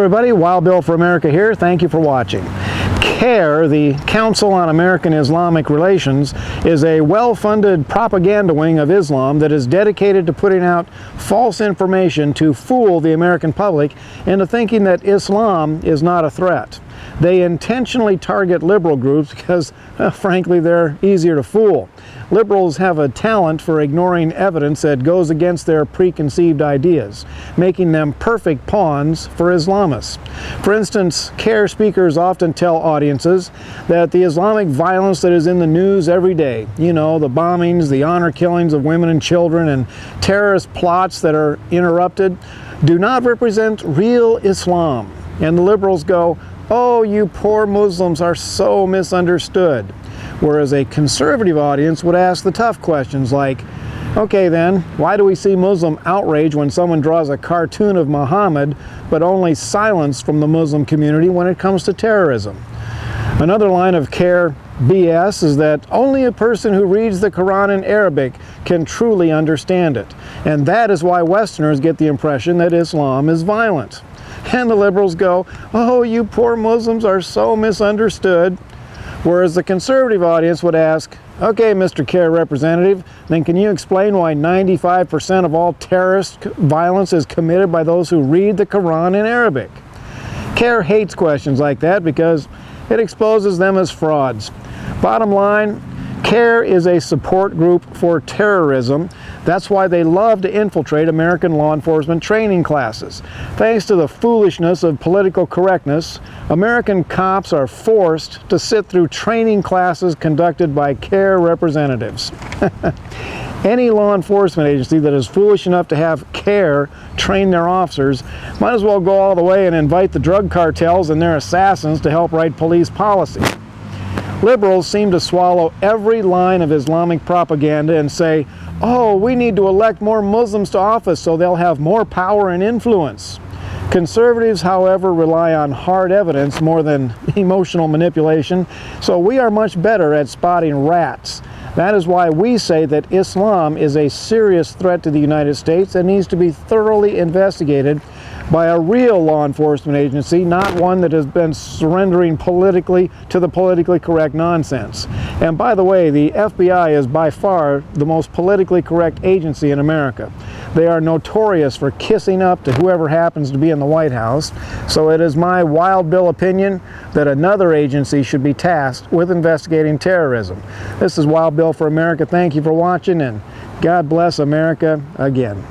everybody, Wild Bill for America here. Thank you for watching. C.A.I.R, the Council on American Islamic Relations, is a well-funded propaganda wing of Islam that is dedicated to putting out false information to fool the American public into thinking that Islam is not a threat. They intentionally target liberal groups because, frankly, they're easier to fool. Liberals have a talent for ignoring evidence that goes against their preconceived ideas, making them perfect pawns for Islamists. For instance, C.A.I.R speakers often tell audiences that the Islamic violence that is in the news every day, you know, the bombings, the honor killings of women and children, and terrorist plots that are interrupted, do not represent real Islam. And the liberals go, "Oh, you poor Muslims are so misunderstood." Whereas a conservative audience would ask the tough questions like, okay then, why do we see Muslim outrage when someone draws a cartoon of Muhammad, but only silence from the Muslim community when it comes to terrorism? Another line of C.A.I.R BS is that only a person who reads the Quran in Arabic can truly understand it. And that is why Westerners get the impression that Islam is violent. And the liberals go, "Oh, you poor Muslims are so misunderstood." Whereas the conservative audience would ask, "Okay, Mr. C.A.I.R representative, then can you explain why 95% of all terrorist violence is committed by those who read the Quran in Arabic?" C.A.I.R hates questions like that because it exposes them as frauds. Bottom line, C.A.I.R is a support group for terrorism. That's why they love to infiltrate American law enforcement training classes. Thanks to the foolishness of political correctness, American cops are forced to sit through training classes conducted by C.A.I.R representatives. Any law enforcement agency that is foolish enough to have C.A.I.R train their officers might as well go all the way and invite the drug cartels and their assassins to help write police policy. Liberals seem to swallow every line of Islamic propaganda and say, "Oh, we need to elect more Muslims to office so they'll have more power and influence." Conservatives, however, rely on hard evidence more than emotional manipulation, so we are much better at spotting rats. That is why we say that Islam is a serious threat to the United States and needs to be thoroughly investigated by a real law enforcement agency, not one that has been surrendering politically to the politically correct nonsense. And by the way, the FBI is by far the most politically correct agency in America. They are notorious for kissing up to whoever happens to be in the White House, so it is my Wild Bill opinion that another agency should be tasked with investigating terrorism. This is Wild Bill for America. Thank you for watching, and God bless America again.